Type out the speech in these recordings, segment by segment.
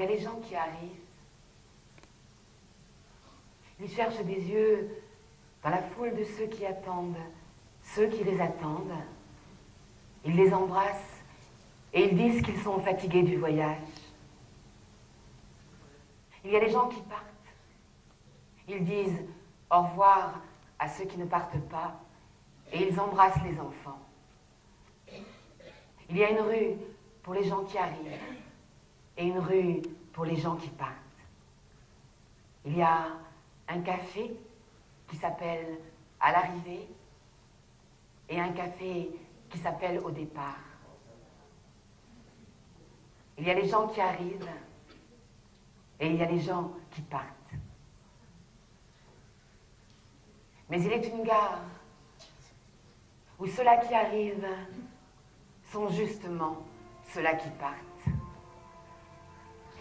a les gens qui arrivent. Ils cherchent des yeux dans la foule de ceux qui attendent, ceux qui les attendent. Ils les embrassent et ils disent qu'ils sont fatigués du voyage. Il y a les gens qui partent. Ils disent au revoir à ceux qui ne partent pas et ils embrassent les enfants. Il y a une rue pour les gens qui arrivent et une rue pour les gens qui partent. Il y a un café qui s'appelle à l'arrivée et un café qui s'appelle au départ. Il y a les gens qui arrivent et il y a les gens qui partent. Mais il est une gare où ceux-là qui arrivent sont justement ceux-là qui partent.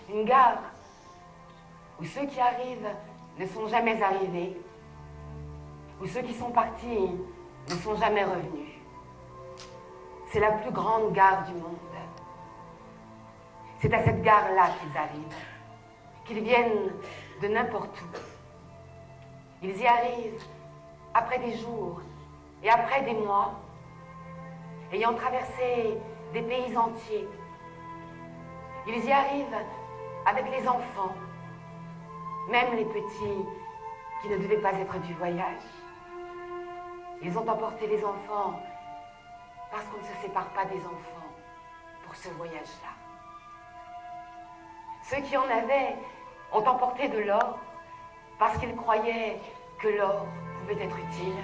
Une gare où ceux qui arrivent ne sont jamais arrivés, où ceux qui sont partis ne sont jamais revenus. C'est la plus grande gare du monde. C'est à cette gare-là qu'ils arrivent, qu'ils viennent de n'importe où. Ils y arrivent après des jours et après des mois, ayant traversé des pays entiers. Ils y arrivent avec les enfants, même les petits qui ne devaient pas être du voyage. Ils ont emporté les enfants parce qu'on ne se sépare pas des enfants pour ce voyage-là. Ceux qui en avaient ont emporté de l'or parce qu'ils croyaient que l'or pouvait être utile.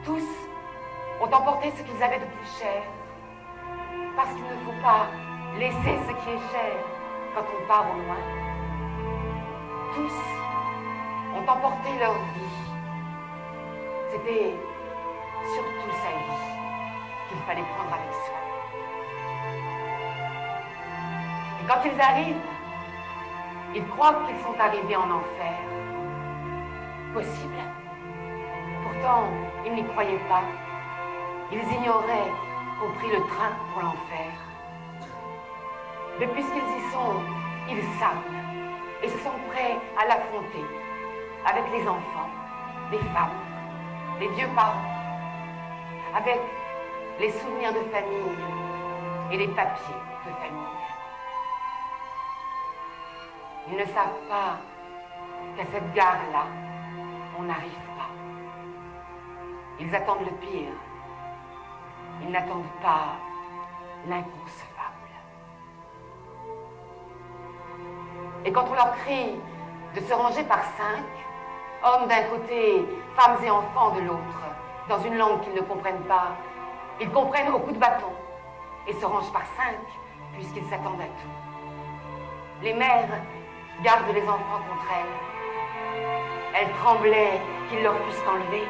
Tous ont emporté ce qu'ils avaient de plus cher parce qu'il ne faut pas laisser ce qui est cher quand on part au loin. Tous ont emporté leur vie. C'était surtout sa vie qu'il fallait prendre avec soi. Et quand ils arrivent, ils croient qu'ils sont arrivés en enfer. Possible. Pourtant, ils n'y croyaient pas. Ils ignoraient qu'on prit le train pour l'enfer. Depuis qu'ils y sont, ils savent et se sentent prêts à l'affronter avec les enfants, les femmes, les vieux parents, avec les souvenirs de famille et les papiers de famille. Ils ne savent pas qu'à cette gare-là, on n'arrive pas. Ils attendent le pire. Ils n'attendent pas l'inconcevable. Et quand on leur crie de se ranger par 5, hommes d'un côté, femmes et enfants de l'autre, dans une langue qu'ils ne comprennent pas, ils comprennent au coup de bâton et se rangent par 5 puisqu'ils s'attendent à tout. Les mères gardent les enfants contre elles. Elles tremblaient qu'ils leur fussent enlevés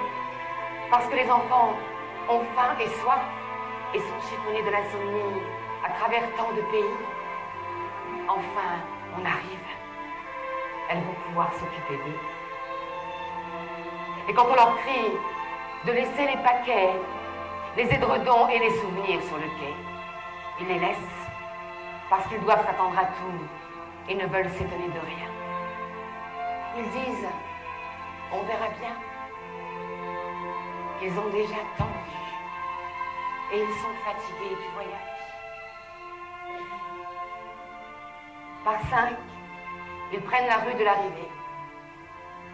parce que les enfants ont faim et soif et sont chiffonnés de l'insomnie à travers tant de pays. Enfin, on arrive. Elles vont pouvoir s'occuper d'eux. Et quand on leur crie de laisser les paquets, les édredons et les souvenirs sur le quai, ils les laissent parce qu'ils doivent s'attendre à tout et ne veulent s'étonner de rien. Ils disent, on verra bien. Ils ont déjà tant vu et ils sont fatigués du voyage. Par 5, ils prennent la rue de l'arrivée.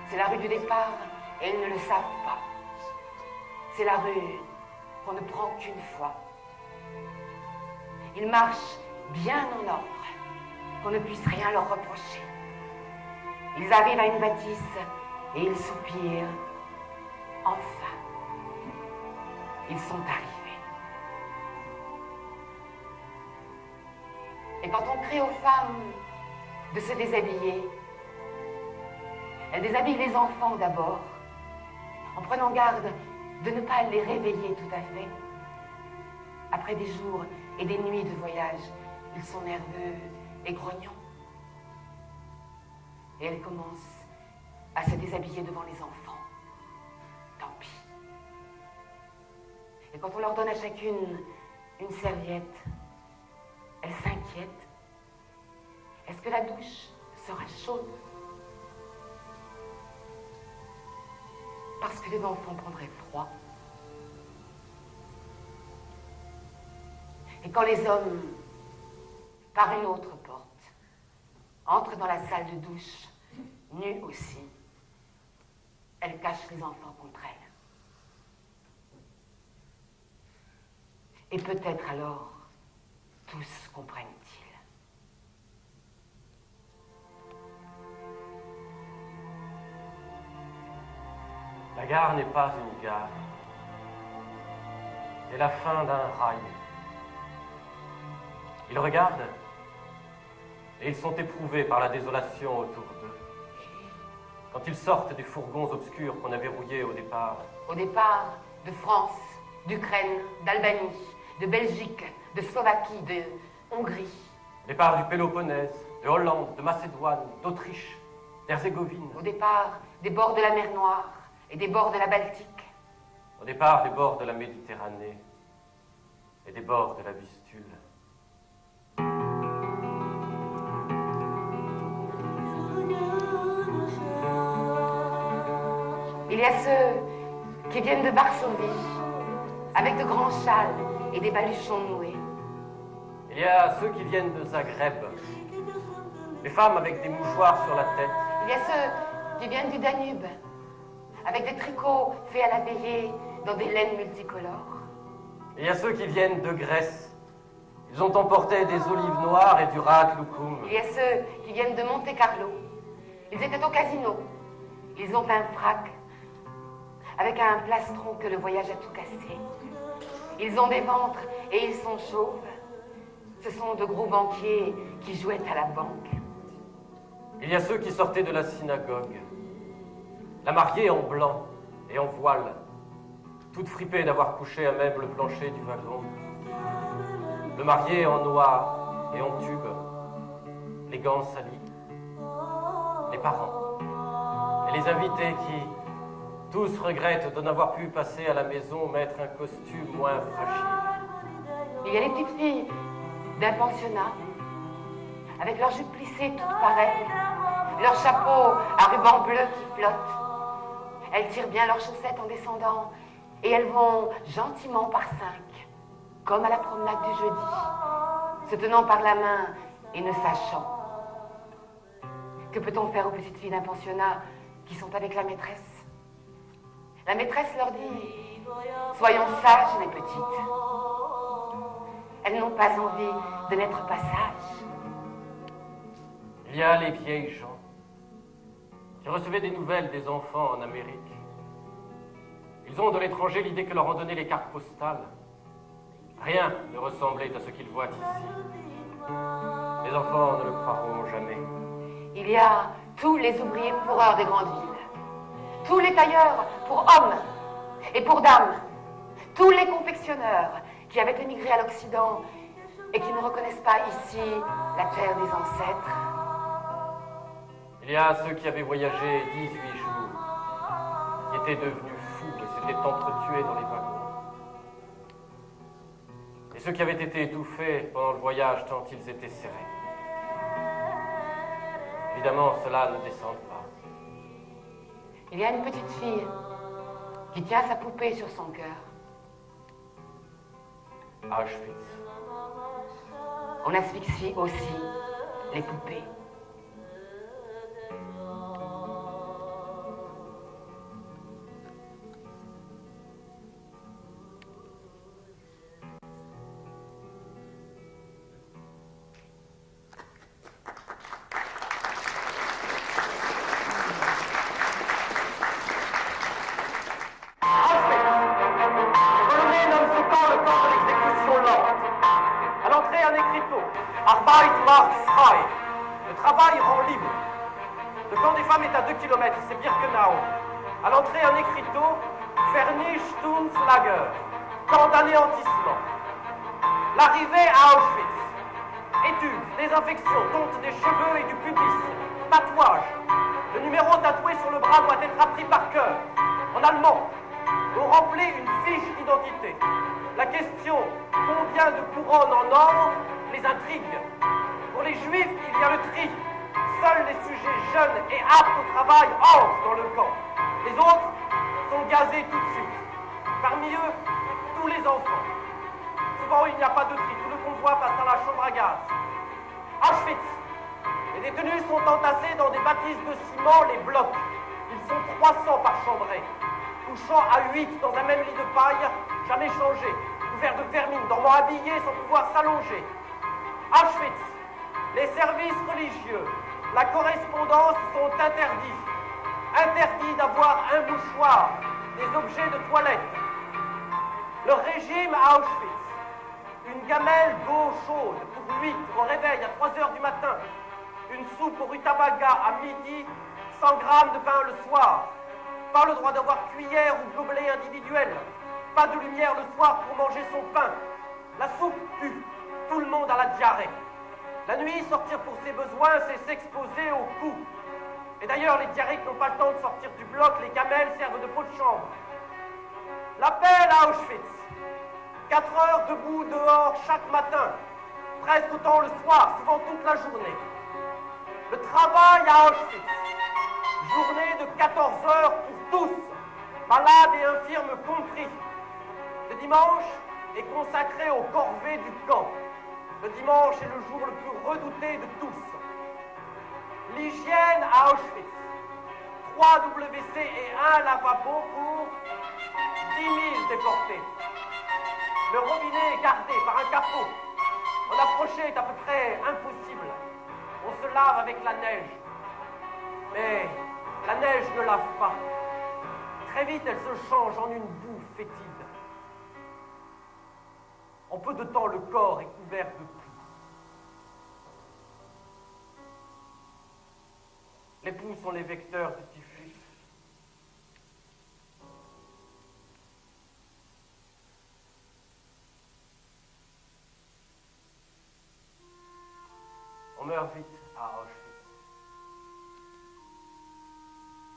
C'est la rue du départ et ils ne le savent pas. C'est la rue qu'on ne prend qu'une fois. Ils marchent bien en ordre, qu'on ne puisse rien leur reprocher. Ils arrivent à une bâtisse et ils soupirent. Enfin, ils sont arrivés. Et quand on crie aux femmes de se déshabiller, elles déshabillent les enfants d'abord, en prenant garde de ne pas les réveiller tout à fait. Après des jours et des nuits de voyage, ils sont nerveux et grognons. Et elles commencent à se déshabiller devant les enfants. Tant pis. Et quand on leur donne à chacune une serviette, elles s'inquiètent. Est-ce que la douche sera chaude? Parce que les enfants prendraient froid. Et quand les hommes, par une autre porte, entrent dans la salle de douche, nus aussi, elles cachent les enfants contre elles. Et peut-être alors, tous comprennent-ils. La gare n'est pas une gare. C'est la fin d'un rail. Ils regardent et ils sont éprouvés par la désolation autour d'eux. Quand ils sortent des fourgons obscurs qu'on a verrouillés au départ. Au départ, de France, d'Ukraine, d'Albanie, de Belgique, de Slovaquie, de Hongrie. Au départ du Péloponnèse, de Hollande, de Macédoine, d'Autriche, d'Herzégovine. Au départ, des bords de la mer Noire et des bords de la Baltique. Au départ des bords de la Méditerranée et des bords de la Vistule. Il y a ceux qui viennent de Varsovie, avec de grands châles et des baluchons noués. Il y a ceux qui viennent de Zagreb, les femmes avec des mouchoirs sur la tête. Il y a ceux qui viennent du Danube, avec des tricots faits à la veillée dans des laines multicolores. Il y a ceux qui viennent de Grèce. Ils ont emporté des olives noires et du rat loukoum. Il y a ceux qui viennent de Monte Carlo. Ils étaient au casino. Ils ont un frac avec un plastron que le voyage a tout cassé. Ils ont des ventres et ils sont chauves. Ce sont de gros banquiers qui jouaient à la banque. Il y a ceux qui sortaient de la synagogue. La mariée en blanc et en voile, toute fripée d'avoir couché à même le plancher du wagon. Le marié en noir et en tube, les gants salis, les parents et les invités qui, tous regrettent de n'avoir pu passer à la maison mettre un costume moins fragile. Il y a les petites filles d'un pensionnat, avec leurs jupes plissées toutes pareilles, leurs chapeaux à ruban bleu qui flottent. Elles tirent bien leurs chaussettes en descendant, et elles vont gentiment par 5, comme à la promenade du jeudi, se tenant par la main et ne sachant. Que peut-on faire aux petites filles d'un pensionnat qui sont avec la maîtresse? La maîtresse leur dit « Soyons sages, mes petites ». Elles n'ont pas envie de n'être pas sages. Il y a les vieilles gens qui recevaient des nouvelles des enfants en Amérique. Ils ont de l'étranger l'idée que leur ont donné les cartes postales. Rien ne ressemblait à ce qu'ils voient ici. Les enfants ne le croiront jamais. Il y a tous les ouvriers fourreurs des grandes villes. Tous les tailleurs pour hommes et pour dames, tous les confectionneurs qui avaient émigré à l'Occident et qui ne reconnaissent pas ici la terre des ancêtres. Il y a ceux qui avaient voyagé 18 jours, qui étaient devenus fous et s'étaient entretués dans les wagons. Et ceux qui avaient été étouffés pendant le voyage tant ils étaient serrés. Évidemment, cela ne descend pas. Il y a une petite fille qui tient sa poupée sur son cœur. Auschwitz. On asphyxie aussi les poupées. Le travail rend libre. Le camp des femmes est à 2 km, c'est Birkenau. À l'entrée, un écriteau, Vernichtungslager, camp d'anéantissement. L'arrivée à Auschwitz. Études, désinfection, tonte des cheveux et du pubis. Tatouage. Le numéro tatoué sur le bras doit être appris par cœur. En allemand, on remplit une fiche d'identité. La question, combien de couronnes en or, les intrigue. Pour les Juifs, il y a le tri. Seuls les sujets jeunes et aptes au travail entrent dans le camp. Les autres sont gazés tout de suite. Parmi eux, tous les enfants. Souvent, il n'y a pas de tri. Tout le convoi passe à la chambre à gaz. Auschwitz. Les détenus sont entassés dans des bâtisses de ciment, les blocs. Ils sont 300 par chambrée, couchant à 8 dans un même lit de paille, jamais changé, couvert de vermine, dormant habillés sans pouvoir s'allonger. Auschwitz. Les services religieux, la correspondance sont interdits. Interdit d'avoir un mouchoir, des objets de toilette. Le régime à Auschwitz. Une gamelle d'eau chaude pour 8 au réveil à 3 heures du matin. Une soupe au rutabaga à midi, 100 grammes de pain le soir. Pas le droit d'avoir cuillère ou gobelet individuel. Pas de lumière le soir pour manger son pain. La soupe pue. Tout le monde a la diarrhée. La nuit, sortir pour ses besoins, c'est s'exposer au coup. Et d'ailleurs, les diarrhéiques n'ont pas le temps de sortir du bloc, les gamelles servent de pot de chambre. L'appel à Auschwitz. 4 heures debout dehors chaque matin. Presque autant le soir, souvent toute la journée. Le travail à Auschwitz. Journée de 14 heures pour tous, malades et infirmes compris. Le dimanche est consacré aux corvées du camp. Le dimanche est le jour le plus redouté de tous. L'hygiène à Auschwitz. 3 WC et 1 lavabo pour 10 000 déportés. Le robinet est gardé par un capot. En approcher est à peu près impossible. On se lave avec la neige. Mais la neige ne lave pas. Très vite, elle se change en une boue fétide. En peu de temps, le corps est couvert de poux. Les poux sont les vecteurs du typhus. On meurt vite à Auschwitz.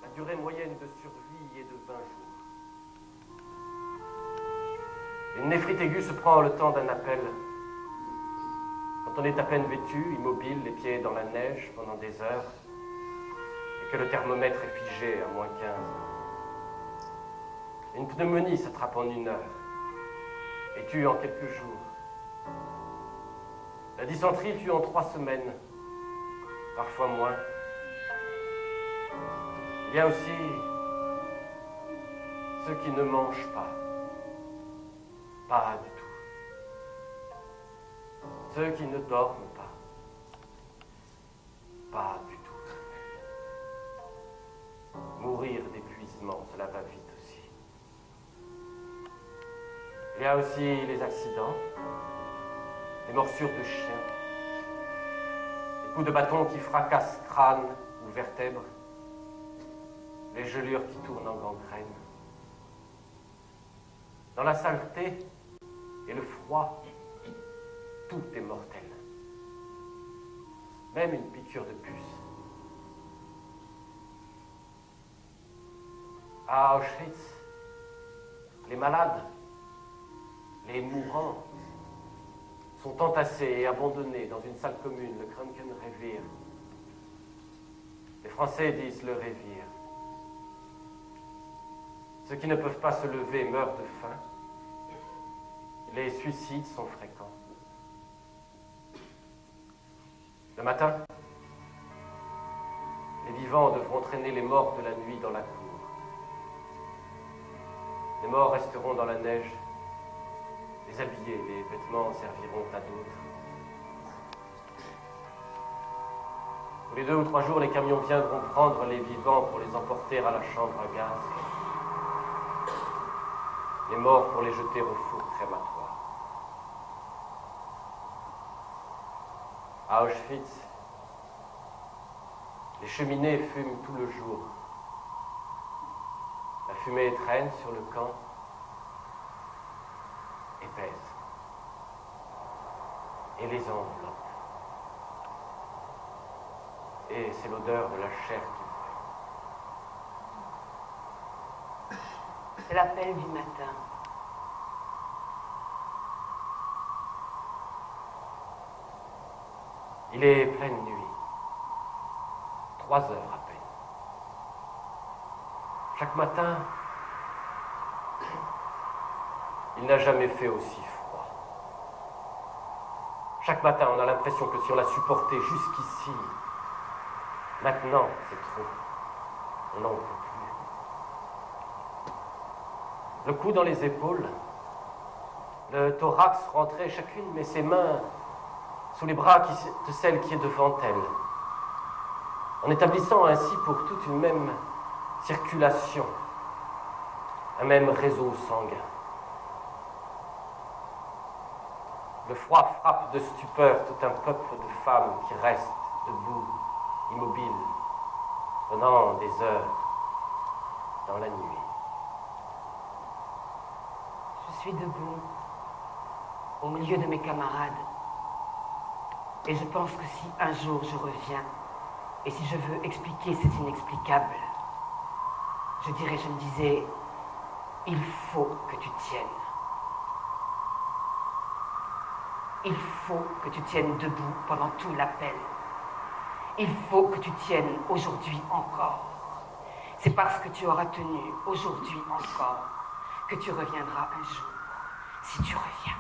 La durée moyenne de survie est de 20 jours. Une néphrite aiguë se prend le temps d'un appel. Quand on est à peine vêtu, immobile, les pieds dans la neige pendant des heures, et que le thermomètre est figé à -15. Une pneumonie s'attrape en 1 heure et tue en quelques jours. La dysenterie tue en 3 semaines, parfois moins. Il y a aussi ceux qui ne mangent pas. Pas du tout. Ceux qui ne dorment pas. Pas du tout. Mourir d'épuisement, cela va vite aussi. Il y a aussi les accidents, les morsures de chiens, les coups de bâton qui fracassent crâne ou vertèbres, les gelures qui tournent en gangrène. Dans la saleté et le froid, tout est mortel. Même une piqûre de puce. À Auschwitz, les malades, les mourants, sont entassés et abandonnés dans une salle commune, le Krankenrevier. Les Français disent le Revier. Ceux qui ne peuvent pas se lever meurent de faim. Les suicides sont fréquents. Le matin, les vivants devront traîner les morts de la nuit dans la cour. Les morts resteront dans la neige. Les habillés, les vêtements serviront à d'autres. Tous les 2 ou 3 jours, les camions viendront prendre les vivants pour les emporter à la chambre à gaz. Les morts pour les jeter au four crématoire. À Auschwitz, les cheminées fument tout le jour. La fumée traîne sur le camp et pèse. Et les enveloppe. Et c'est l'odeur de la chair qui brûle. C'est l'appel du matin. Il est pleine nuit. 3 heures à peine. Chaque matin, il n'a jamais fait aussi froid. Chaque matin, on a l'impression que si on l'a supporté jusqu'ici, maintenant, c'est trop. On n'en peut plus. Le cou dans les épaules, le thorax rentré, chacune met ses mains sous les bras de celle qui est devant elle, en établissant ainsi pour toute une même circulation, un même réseau sanguin. Le froid frappe de stupeur tout un peuple de femmes qui restent debout, immobiles, pendant des heures, dans la nuit. Je suis debout, au milieu de mes camarades, et je pense que si un jour je reviens, et si je veux expliquer cet inexplicable, je me disais, il faut que tu tiennes. Il faut que tu tiennes debout pendant tout l'appel. Il faut que tu tiennes aujourd'hui encore. C'est parce que tu auras tenu aujourd'hui encore que tu reviendras un jour, si tu reviens.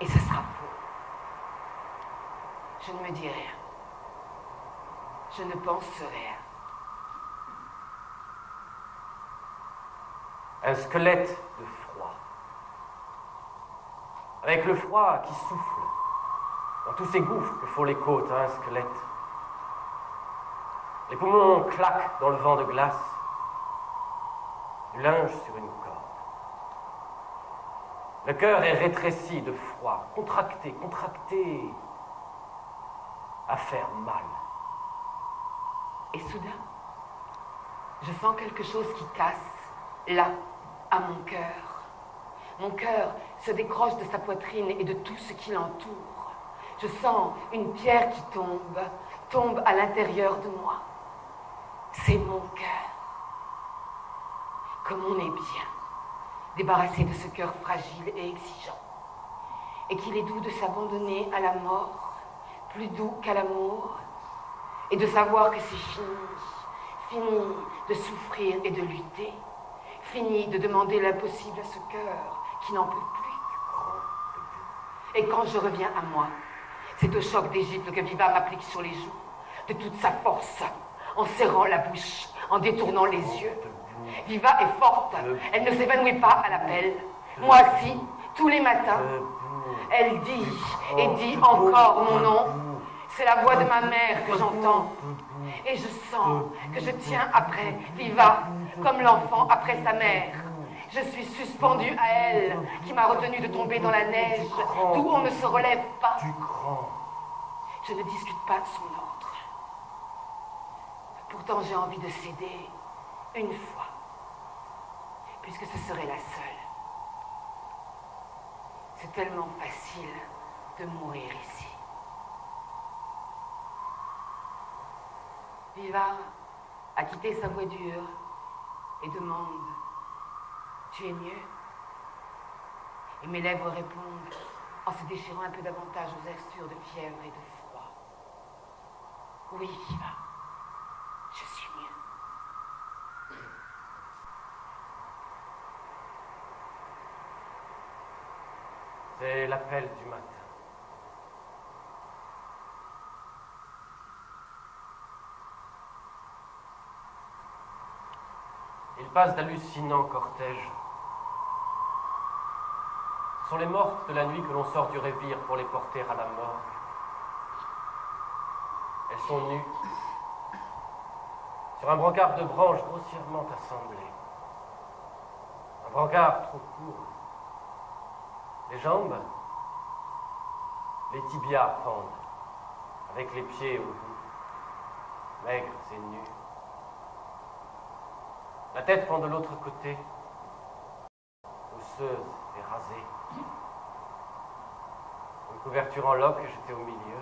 Et ce sera faux. Je ne me dis rien. Je ne pense rien. Un squelette de froid. Avec le froid qui souffle dans tous ces gouffres que font les côtes, un squelette. Les poumons claquent dans le vent de glace. Du linge sur une corde. Le cœur est rétréci de froid, contracté, à faire mal. Et soudain, je sens quelque chose qui casse, là, à mon cœur. Mon cœur se décroche de sa poitrine et de tout ce qui l'entoure. Je sens une pierre qui tombe à l'intérieur de moi. C'est mon cœur. Comme on est bien, débarrassé de ce cœur fragile et exigeant, et qu'il est doux de s'abandonner à la mort, plus doux qu'à l'amour, et de savoir que c'est fini de souffrir et de lutter, fini de demander l'impossible à ce cœur qui n'en peut plus. Et quand je reviens à moi, c'est au choc des gifles que Viva m'applique sur les joues, de toute sa force, en serrant la bouche, en détournant les yeux. Viva est forte, elle ne s'évanouit pas à l'appel. Moi aussi, tous les matins, elle dit et dit encore mon nom. C'est la voix de ma mère que j'entends. Et je sens que je tiens après Viva, comme l'enfant après sa mère. Je suis suspendue à elle, qui m'a retenu de tomber dans la neige, d'où on ne se relève pas. Je ne discute pas son ordre. Pourtant, j'ai envie de céder une fois, puisque ce serait la seule. C'est tellement facile de mourir ici. Viva a quitté sa voiture et demande « Tu es mieux ?» Et mes lèvres répondent en se déchirant un peu davantage aux extures de fièvre et de froid. « Oui, Viva, je suis mieux. » C'est l'appel du matin. Il passe d'hallucinants cortèges. Ce sont les mortes de la nuit que l'on sort du révire pour les porter à la morgue. Elles sont nues, sur un brancard de branches grossièrement assemblé. Un brancard trop court. Les jambes, les tibias pendent, avec les pieds au bout, maigres et nus. La tête pend de l'autre côté, osseuse et rasée. Une couverture en loques jetée au milieu.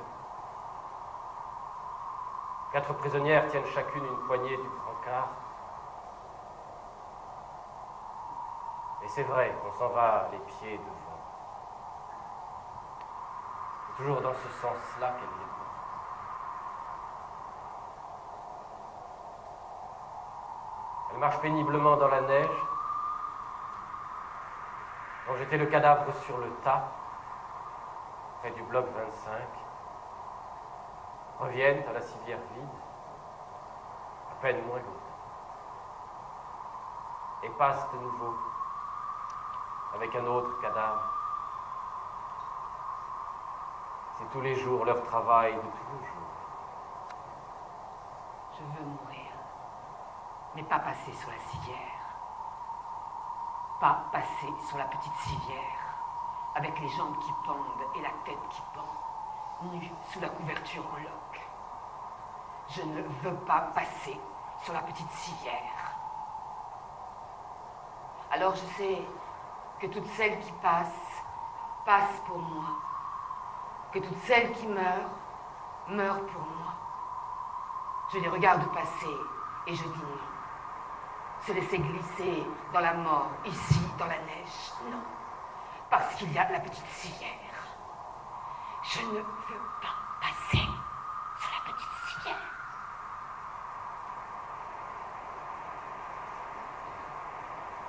4 prisonnières tiennent chacune une poignée du brancard. Et c'est vrai qu'on s'en va les pieds devant. Toujours dans ce sens-là qu'elle est. Elle marche péniblement dans la neige, dont j'étais le cadavre sur le tas, près du bloc 25, reviennent à la civière vide, à peine moins lourde, et passent de nouveau avec un autre cadavre. C'est tous les jours leur travail de toujours. Je veux mourir, mais pas passer sur la civière. Pas passer sur la petite civière, avec les jambes qui pendent et la tête qui pend, nue sous la couverture en loques. Je ne veux pas passer sur la petite civière. Alors je sais que toutes celles qui passent, passent pour moi. Que toutes celles qui meurent, meurent pour moi. Je les regarde passer et je dis non. Se laisser glisser dans la mort, ici, dans la neige, non. Parce qu'il y a la petite civière. Je ne veux pas passer sur la petite civière.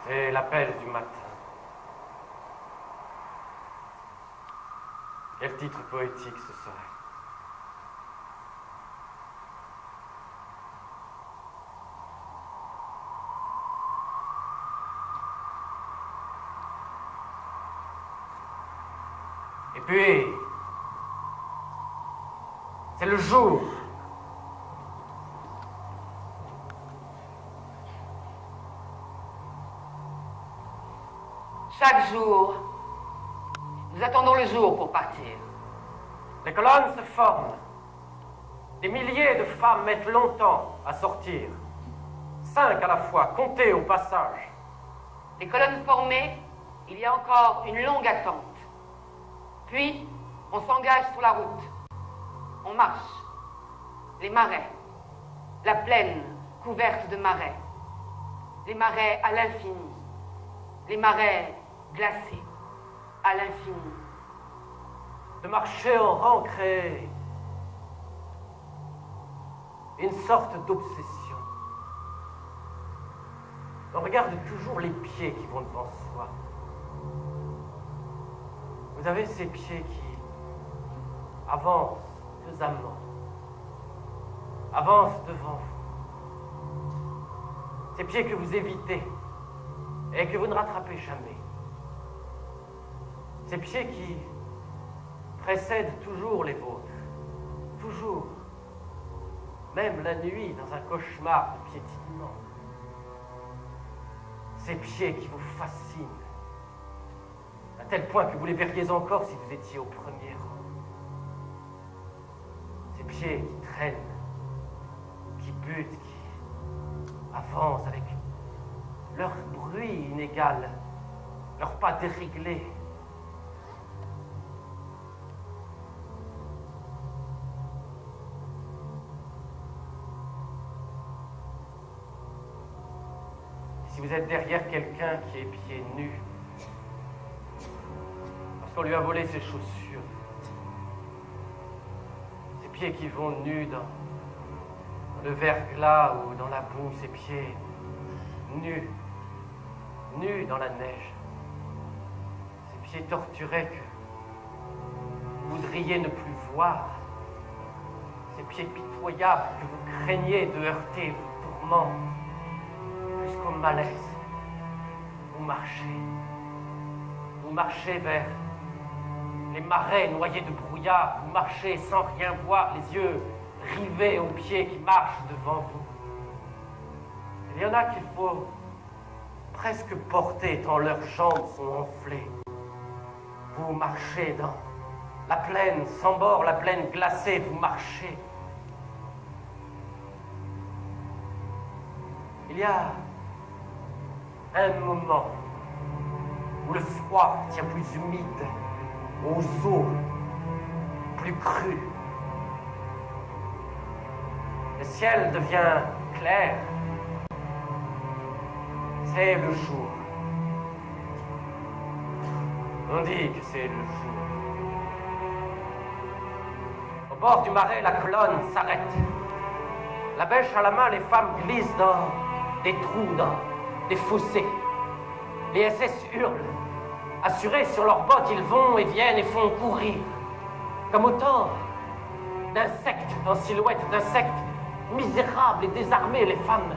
C'est l'appel du matin. Quel titre poétique ce serait? Et puis, c'est le jour. Chaque jour, nous attendons le jour pour partir. Les colonnes se forment. Des milliers de femmes mettent longtemps à sortir. 5 à la fois, comptées au passage. Les colonnes formées, il y a encore une longue attente. Puis, on s'engage sur la route. On marche. Les marais. La plaine couverte de marais. Les marais à l'infini. Les marais glacés à l'infini. De marcher en rang crée une sorte d'obsession. On regarde toujours les pieds qui vont devant soi. Vous avez ces pieds qui avancent pesamment, avancent devant vous. Ces pieds que vous évitez et que vous ne rattrapez jamais. Ces pieds qui précèdent toujours les vôtres, toujours, même la nuit dans un cauchemar de piétinement. Ces pieds qui vous fascinent, à tel point que vous les verriez encore si vous étiez au premier rang. Ces pieds qui traînent, qui butent, qui avancent avec leur bruit inégal, leurs pas déréglés. Si vous êtes derrière quelqu'un qui est pieds nus, parce qu'on lui a volé ses chaussures, ses pieds qui vont nus dans le verglas ou dans la boue, ses pieds nus, nus dans la neige, ces pieds torturés que vous voudriez ne plus voir, ces pieds pitoyables que vous craignez de heurter vos tourments, jusqu'au malaise. Vous marchez vers les marais noyés de brouillard, vous marchez sans rien voir, les yeux rivés aux pieds qui marchent devant vous. Il y en a qu'il faut presque porter tant leurs jambes sont enflées. Vous marchez dans la plaine sans bord, la plaine glacée, vous marchez. Il y a un moment où le froid tient plus humide, aux os plus crus. Le ciel devient clair. C'est le jour. On dit que c'est le jour. bord du marais, la colonne s'arrête. La bêche à la main, les femmes glissent dans des trous, dans des fossés. Les SS hurlent. Assurés sur leurs bottes, ils vont et viennent et font courir. Comme autant d'insectes, en silhouette d'insectes, misérables et désarmés, les femmes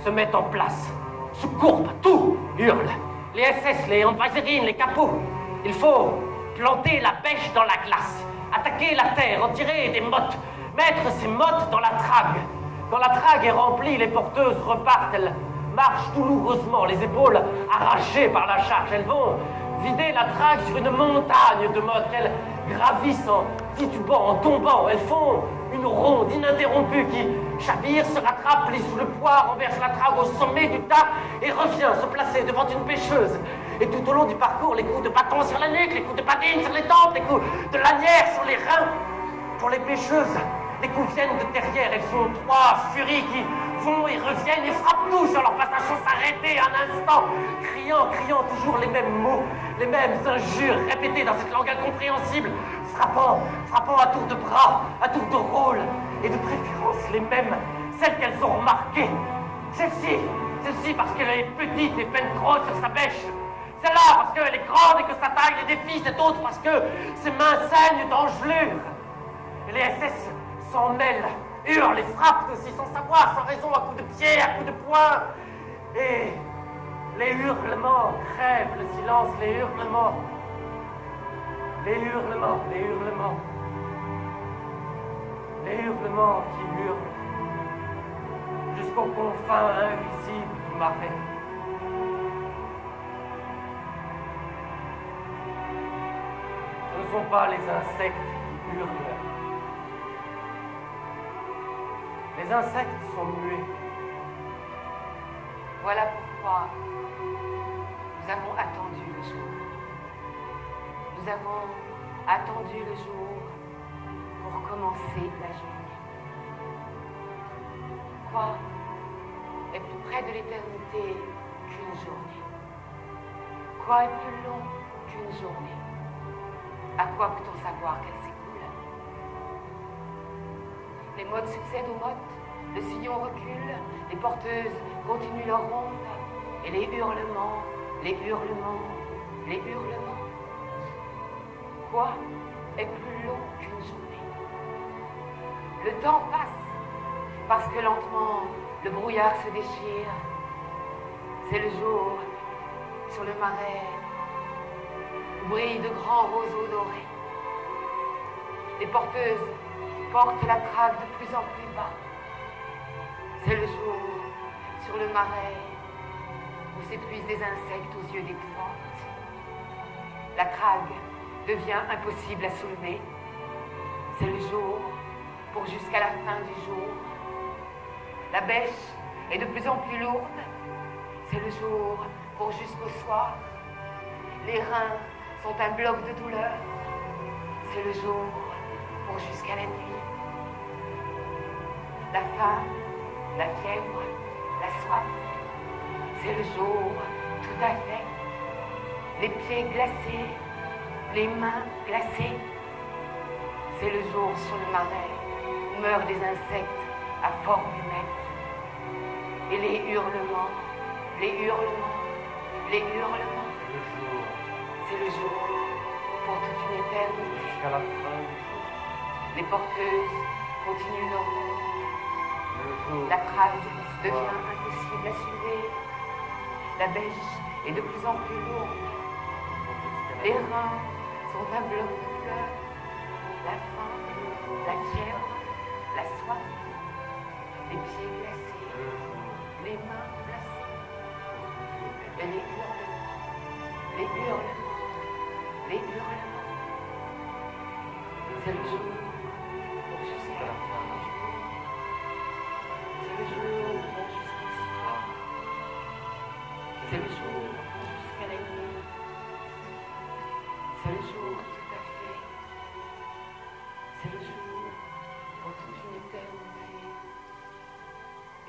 se mettent en place, se courbent, tout hurle. Les SS, les handwasserines, les capots. Il faut planter la bêche dans la glace, attaquer la terre, en tirer des mottes, mettre ces mottes dans la trague. Quand la trague est remplie, les porteuses repartent, elles marchent douloureusement, les épaules arrachées par la charge. Elles vont vider la trague sur une montagne de mottes qu'elles gravissent en titubant, en tombant. Elles font une ronde ininterrompue qui chavire, se rattrape, plie sous le poids, renverse la trague au sommet du tas et revient se placer devant une pêcheuse. Et tout au long du parcours, les coups de bâton sur la nuque, les coups de patine sur les tempes, les coups de lanière sur les reins. Pour les pêcheuses, les coups viennent de derrière. Elles sont trois furies qui vont et reviennent et frappent tout sur leur passage sans s'arrêter un instant, criant toujours les mêmes mots, les mêmes injures répétées dans cette langue incompréhensible, frappant à tour de bras, à tour de rôle, et de préférence les mêmes, celles qu'elles ont remarquées. Celle-ci parce qu'elle est petite et peine trop sur sa bêche. Celle-là parce qu'elle est grande et que sa taille les défie. Cette autre parce que ses mains saignent d'engelure. Et les SS s'en mêlent, hurlent et frappent aussi sans savoir, sans raison, à coups de pied, à coups de poing. Et les hurlements crèvent le silence, les hurlements qui hurlent jusqu'aux confins invisibles du marais. Ce ne sont pas les insectes qui hurlent. Les insectes sont muets. Voilà pourquoi nous avons attendu le jour. Nous avons attendu le jour pour commencer la journée. Quoi est plus près de l'éternité qu'une journée? Quoi est plus long qu'une journée? À quoi peut-on savoir qu'elle s'écoule? Les mottes succèdent aux mottes, le sillon recule, les porteuses continuent leur ronde, et les hurlements. Quoi est plus long qu'une journée? Le temps passe, parce que lentement le brouillard se déchire. C'est le jour sur le marais où brillent de grands roseaux dorés. Les porteuses portent la trague de plus en plus bas. C'est le jour sur le marais où s'épuisent des insectes aux yeux d'épouvante. La trague devient impossible à soulever. C'est le jour pour jusqu'à la fin du jour. La bêche est de plus en plus lourde. C'est le jour pour jusqu'au soir. Les reins sont un bloc de douleur. C'est le jour pour jusqu'à la nuit. La faim, la fièvre, la soif. C'est le jour tout à fait. Les pieds glacés, les mains glacées. C'est le jour sur le marais où meurent des insectes à forme humaine. Et les hurlements. C'est le jour pour toute une éternité. Jusqu'à la fin du jour. Les porteuses continuent leur route. Le jour. La trague devient impossible à soulever. La bêche est de plus en plus lourde. Les reins sont un bloc de douleur. La faim, la fièvre, la soif, les pieds glacés, les mains glacées, et les hurlements. C'est le jour pour jusqu'à la fin du jour. C'est le jour pour jusqu'au soir. C'est le jour jusqu'à la nuit. C'est le jour tout à fait. C'est le jour pour toute une éternité.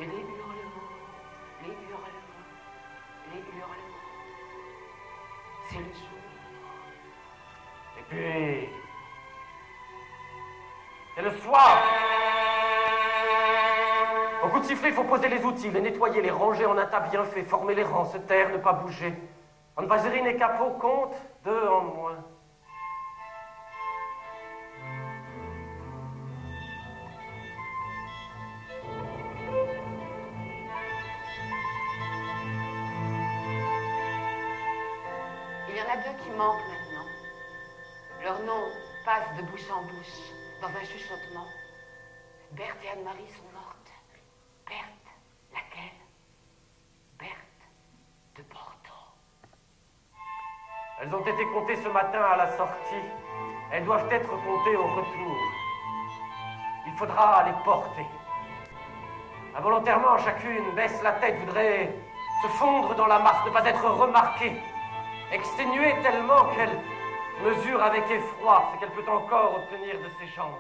Et les hurlements. C'est le jour. Et puis, C'est le soir. Au coup de sifflet, il faut poser les outils, les nettoyer, les ranger en un tas bien fait, former les rangs, se taire, ne pas bouger. Anne-Valérie et Capot comptent 2 en moins. Il y en a 2 qui manquent maintenant. Leur nom passe de bouche en bouche, dans un chuchotement. Berthe et Anne-Marie sont mortes. Berthe, laquelle? Berthe de Bordeaux. Elles ont été comptées ce matin à la sortie. Elles doivent être comptées au retour. Il faudra les porter. Involontairement, chacune baisse la tête, voudrait se fondre dans la masse, ne pas être remarquée, exténuée tellement qu'elle mesure avec effroi ce qu'elle peut encore obtenir de ses jambes.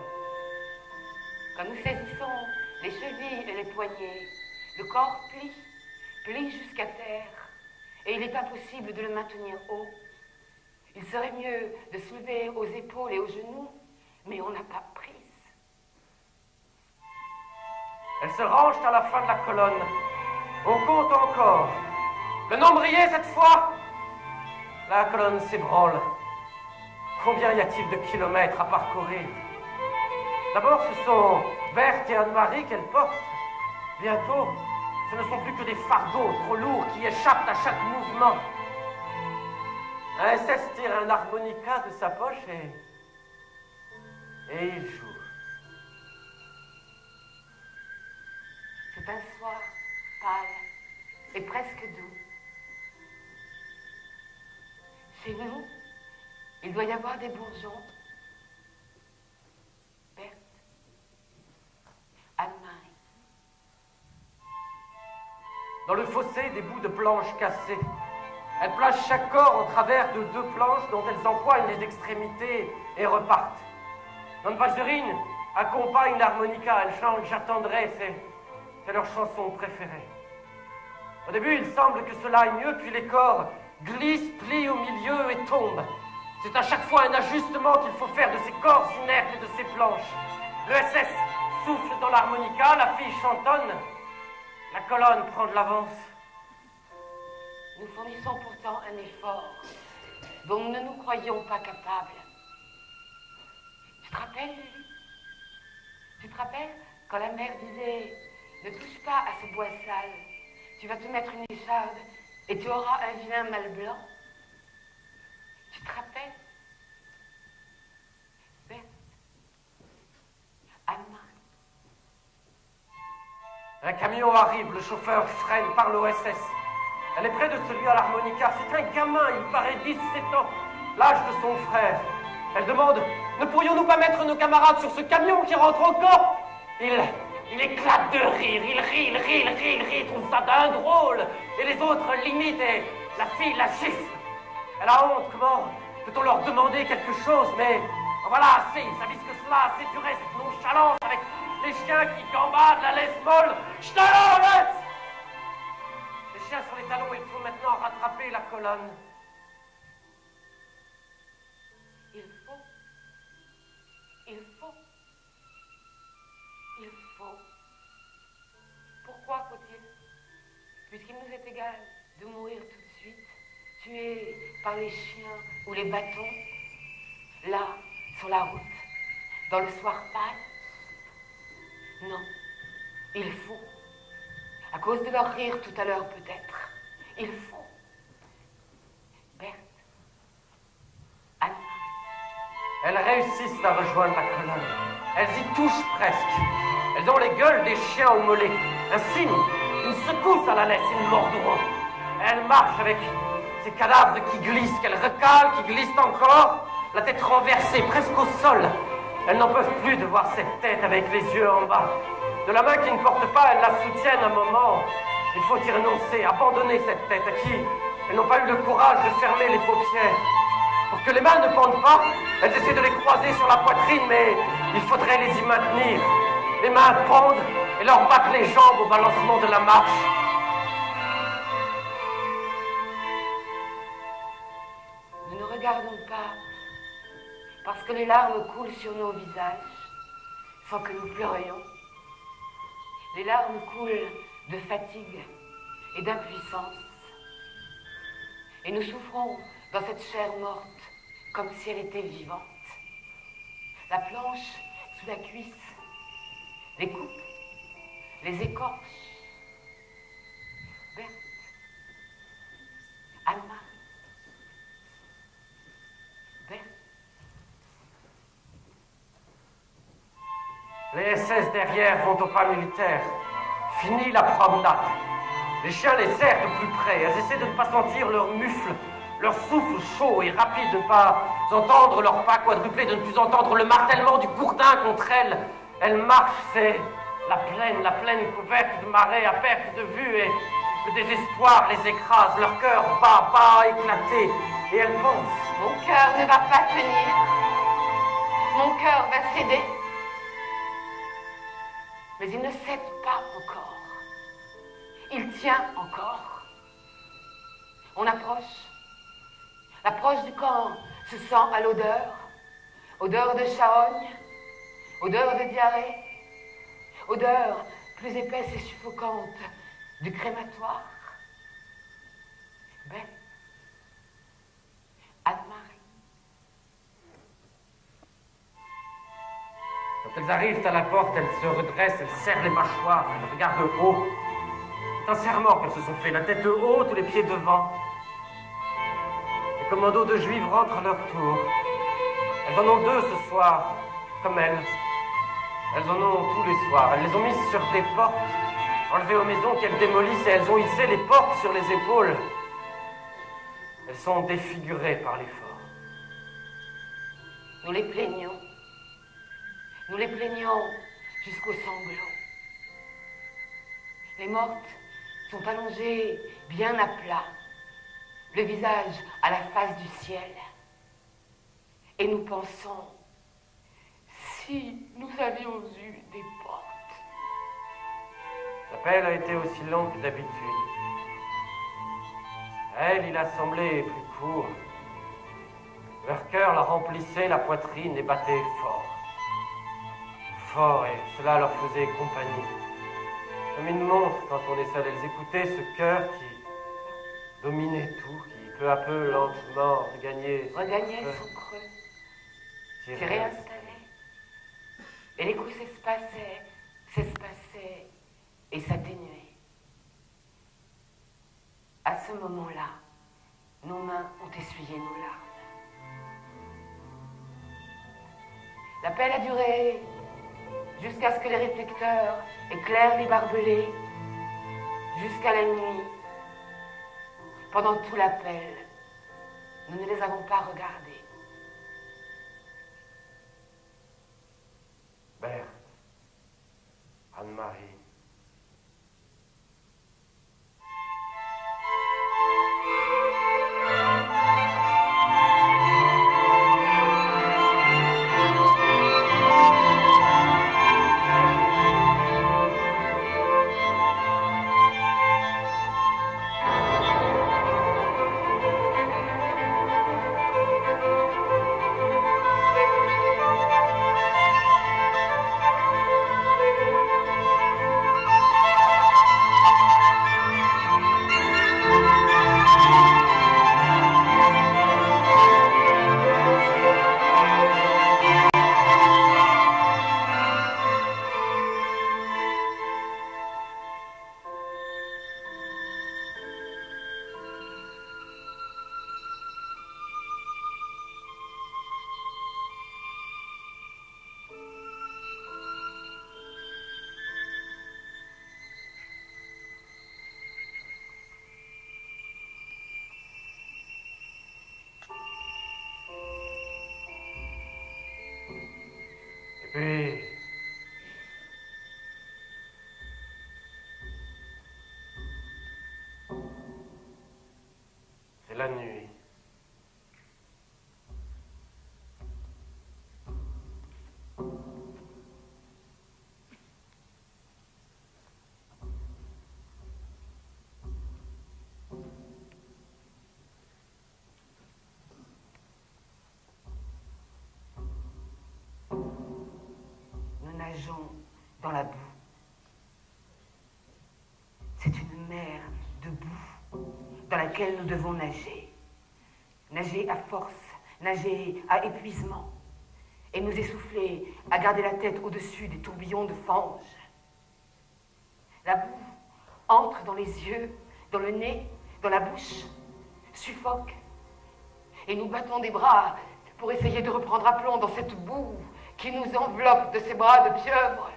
Quand nous saisissons les chevilles et les poignets, le corps plie jusqu'à terre, et il est impossible de le maintenir haut. Il serait mieux de se lever aux épaules et aux genoux, mais on n'a pas prise. Elles se rangent à la fin de la colonne. On compte encore. Le nombrier cette fois. La colonne s'ébranle. Combien y a-t-il de kilomètres à parcourir? D'abord, ce sont Berthe et Anne-Marie qu'elles portent. Bientôt, ce ne sont plus que des fardeaux trop lourds qui échappent à chaque mouvement. Un SS tire un harmonica de sa poche et il joue. C'est un soir pâle et presque doux. Chez nous, il doit y avoir des bourgeons. Berthe, Anne-Marie. Dans le fossé, des bouts de planches cassées. Elles placent chaque corps en travers de 2 planches dont elles empoignent les extrémités et repartent. Anne-Valérie accompagne l'harmonica. Elle chante « J'attendrai », c'est leur chanson préférée. Au début, il semble que cela aille mieux, puis les corps glissent, plient au milieu et tombent. C'est à chaque fois un ajustement qu'il faut faire de ces corps inertes et de ces planches. Le SS souffle dans l'harmonica, la fille chantonne, la colonne prend de l'avance. Nous fournissons pourtant un effort dont nous ne nous croyions pas capables. Tu te rappelles, Lily? Tu te rappelles quand la mère disait « Ne touche pas à ce bois sale, tu vas te mettre une écharde et tu auras un vilain mal blanc ?» Tu te rappelles? Berthe, Anne-Marie. Un camion arrive, le chauffeur freine, parle au SS. Elle est près de celui à l'harmonica. C'est un gamin, il paraît 17 ans, l'âge de son frère. Elle demande « Ne pourrions-nous pas mettre nos camarades sur ce camion qui rentre encore ?» Il éclate de rire, il rit, il trouve ça d'un drôle. Et les autres l'imitent et la fille la gifle. Elle a honte, comment peut-on leur demander quelque chose? Mais voilà, assez, ça vise que cela, assez durer cette nonchalance avec les chiens qui gambadent la laisse molle. Je te laisse! Les chiens sur les talons, il faut maintenant rattraper la colonne. Il faut. Pourquoi faut-il? Puisqu'il nous est égal de mourir tout de suite, tués par les chiens ou les bâtons, là, sur la route, dans le soir pâle? Non, il faut. À cause de leur rire tout à l'heure peut-être. Il faut. Berthe, Anne. Elles réussissent à rejoindre la colonne. Elles y touchent presque. Elles ont les gueules des chiens au mollet. Un signe, une secousse à la laisse, une mordouron. Elles marchent avec ces cadavres qui glissent, qu'elles recalent, qui glissent encore, la tête renversée, presque au sol. Elles n'en peuvent plus de voir cette tête avec les yeux en bas. De la main qui ne porte pas, elles la soutiennent un moment. Il faut y renoncer, abandonner cette tête à qui elles n'ont pas eu le courage de fermer les paupières. Pour que les mains ne pendent pas, elles essaient de les croiser sur la poitrine, mais il faudrait les y maintenir. Les mains pendent et leur battent les jambes au balancement de la marche. Nous ne regardons pas parce que les larmes coulent sur nos visages. sans que nous pleurions. Les larmes coulent de fatigue et d'impuissance. Et nous souffrons dans cette chair morte comme si elle était vivante. La planche sous la cuisse les coupe, les écorche. Berthe, Anne-Marie, Berthe. Les SS derrière vont au pas militaire. Fini la promenade. Les chiens les serrent de plus près. Elles essaient de ne pas sentir leur mufle, leur souffle chaud et rapide, de ne pas entendre leurs pas quadruplés, de ne plus entendre le martèlement du gourdin contre elles. Elles marchent, c'est la plaine couverte de marais à perte de vue, et le désespoir les écrase, leur cœur bat, éclaté, et elles pensent. Mon cœur ne va pas tenir. Mon cœur va céder. Mais il ne cède pas encore. Il tient encore. On approche. L'approche du camp se sent à l'odeur. Odeur de charogne, odeur de diarrhée, odeur plus épaisse et suffocante du crématoire. Belle. Anne-Marie. Quand elles arrivent à la porte, elles se redressent, elles serrent les mâchoires, elles regardent haut. C'est un serment qu'elles se sont fait, la tête haute, les pieds devant. Les commandos de Juifs rentrent à leur tour. Elles en ont deux ce soir, comme elles. Elles en ont tous les soirs. Elles les ont mises sur des portes, enlevées aux maisons qu'elles démolissent, et elles ont hissé les portes sur les épaules. Elles sont défigurées par l'effort. Nous les plaignons. Nous les plaignons jusqu'aux sanglots. Les mortes sont allongées bien à plat, le visage à la face du ciel. Et nous pensons, si nous avions eu des portes. L'appel a été aussi long que d'habitude. À elle, il a semblé plus court. Leur cœur la remplissait la poitrine et battait fort. Fort, et cela leur faisait compagnie. Comme une montre, quand on est seul, elles écoutaient ce cœur qui dominait tout, qui peu à peu, lentement, regagnait son creux, s'y réinstallait. Et les coups s'espaçaient et s'atténuaient. À ce moment-là, nos mains ont essuyé nos larmes. L'appel a duré jusqu'à ce que les réflecteurs éclairent les barbelés, jusqu'à la nuit. Pendant tout l'appel, nous ne les avons pas regardés. Berthe, Anne-Marie. Puis, c'est la nuit. Nous nageons dans la boue. C'est une mer de boue dans laquelle nous devons nager. Nager à force, nager à épuisement, et nous essouffler à garder la tête au-dessus des tourbillons de fange. La boue entre dans les yeux, dans le nez, dans la bouche, suffoque, et nous battons des bras pour essayer de reprendre aplomb dans cette boue qui nous enveloppe de ses bras de pieuvre.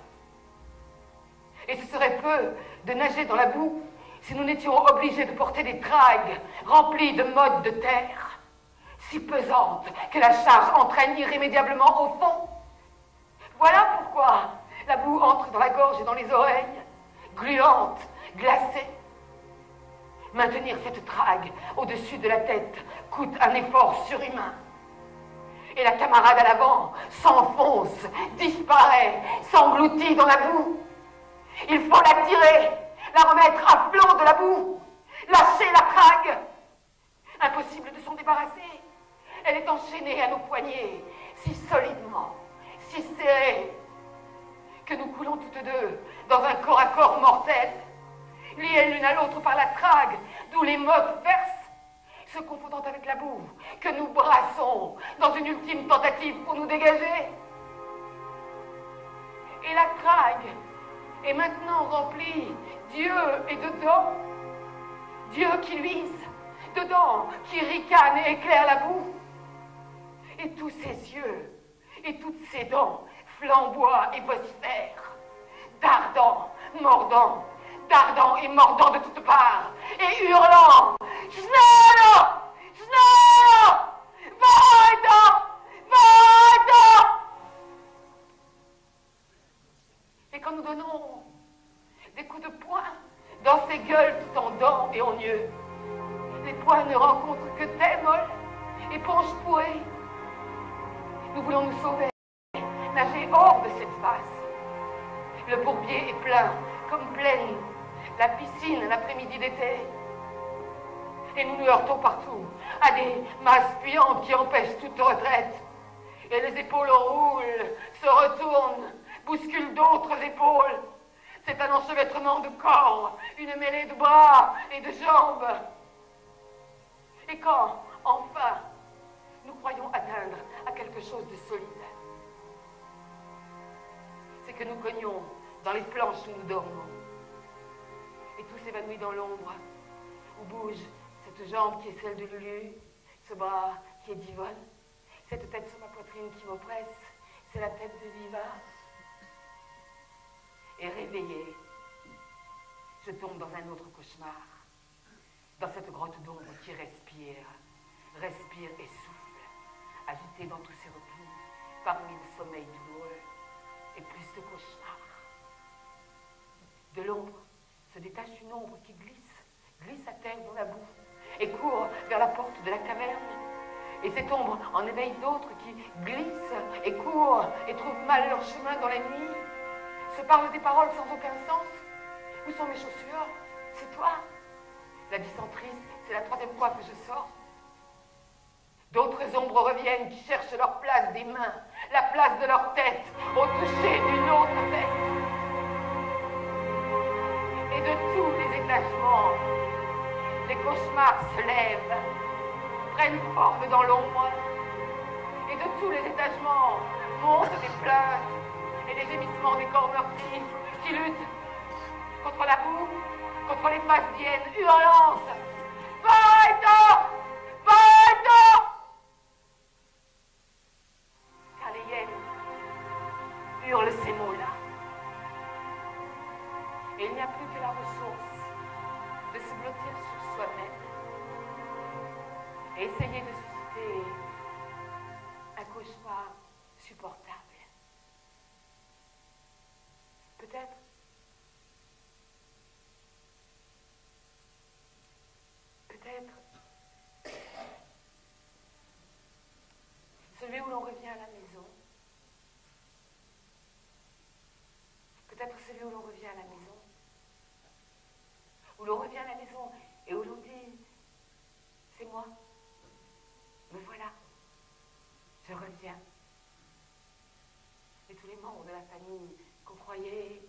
Et ce serait peu de nager dans la boue si nous n'étions obligés de porter des tragues remplies de mottes de terre, si pesantes que la charge entraîne irrémédiablement au fond. Voilà pourquoi la boue entre dans la gorge et dans les oreilles, gluante, glacée. Maintenir cette trague au-dessus de la tête coûte un effort surhumain. Et la camarade à l'avant s'enfonce, disparaît, s'engloutit dans la boue. Il faut la tirer, la remettre à flot de la boue, lâcher la trague. Impossible de s'en débarrasser. Elle est enchaînée à nos poignets, si solidement, si serrée, que nous coulons toutes deux dans un corps à corps mortel, liées l'une à l'autre par la trague, d'où les mottes versent, se confondant avec la boue, que nous brassons dans une ultime tentative pour nous dégager. Et la trague est maintenant remplie d'yeux et de dents, d'yeux qui luisent, de dents qui ricanent et éclairent la boue. Et tous ces yeux et toutes ces dents flamboient et vocifèrent, dardant, mordant, dardant et mordant de toutes parts, et hurlant « Schnell! Schnell! Weiter! Weiter !» Et quand nous donnons des coups de poing dans ces gueules tout en dents et en yeux, les poings ne rencontrent que des molles, éponges pourries. Nous voulons nous sauver, nager hors de cette face. Le bourbier est plein, comme pleine la piscine l'après-midi d'été. Et nous nous heurtons partout à des masses puantes qui empêchent toute retraite. Et les épaules roulent, se retournent, bousculent d'autres épaules. C'est un enchevêtrement de corps, une mêlée de bras et de jambes. Et quand, enfin, nous croyons atteindre à quelque chose de solide, c'est que nous cognons dans les planches où nous dormons. Et tout s'évanouit dans l'ombre, où bouge cette jambe qui est celle de Lulu, ce bras qui est d'Yvonne, cette tête sur ma poitrine qui m'oppresse, c'est la tête de Viva. Et réveillée, je tombe dans un autre cauchemar, dans cette grotte d'ombre qui respire, respire et souffle, agitée dans tous ses replis, parmi le sommeil douloureux et plus de cauchemars. De l'ombre se détache une ombre qui glisse à terre dans la boue et court vers la porte de la caverne. Et cette ombre en éveille d'autres qui glissent et courent et trouvent mal leur chemin dans la nuit, se parlent des paroles sans aucun sens. Où sont mes chaussures? C'est toi? La dysenterie, c'est la troisième fois que je sors. D'autres ombres reviennent qui cherchent leur place des mains, la place de leur tête, au toucher d'une autre tête. Et de tous les étagements, les cauchemars se lèvent, prennent forme dans l'ombre. Et de tous les étagements montent des plaintes et les gémissements des corps meurtris qui luttent contre la boue, contre les faces d'hyènes hurlantes. Weiter! Weiter! Car les hyènes hurlent ces mots-là. Et il n'y a plus que la ressource de se blottir sur soi-même et essayer de susciter un cauchemar supportable. Peut-être celui où l'on revient à la maison. Peut-être celui où l'on revient à la maison. Où l'on revient à la maison et où l'on dit « C'est moi. Me voilà. Je reviens. » Et tous les membres de la famille qu'on croyait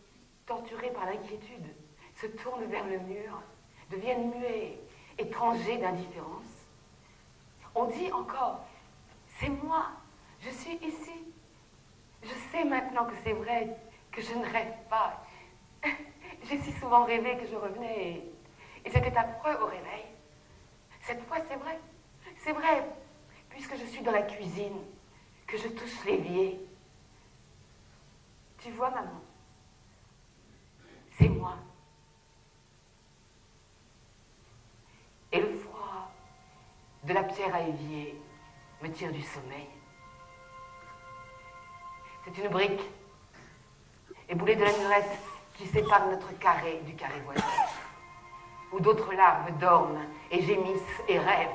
torturés par l'inquiétude, se tournent vers le mur, deviennent muets, étrangers d'indifférence. On dit encore, c'est moi, je suis ici. Je sais maintenant que c'est vrai, que je ne rêve pas. J'ai si souvent rêvé que je revenais et c'était affreux au réveil. Cette fois, c'est vrai, puisque je suis dans la cuisine, que je touche l'évier. Tu vois, maman, c'est moi. Et le froid de la pierre à évier me tire du sommeil. C'est une brique éboulée de la murette qui sépare notre carré du carré voisin, où d'autres larves dorment et gémissent et rêvent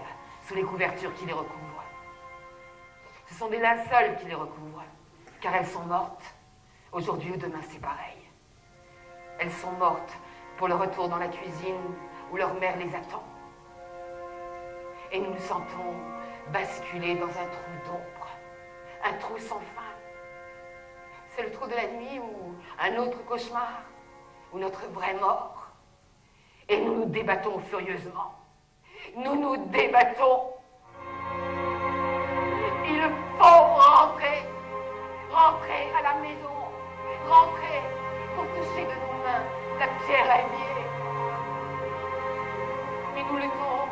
sous les couvertures qui les recouvrent. Ce sont des linceuls qui les recouvrent, car elles sont mortes. Aujourd'hui ou demain, c'est pareil. Elles sont mortes pour le retour dans la cuisine où leur mère les attend. Et nous nous sentons basculer dans un trou d'ombre, un trou sans fin. C'est le trou de la nuit ou un autre cauchemar, ou notre vraie mort. Et nous nous débattons furieusement. Nous nous débattons. Il faut rentrer. Rentrer à la maison. Rentrer pour toucher de nos mains la pierre à évier. Mais nous luttons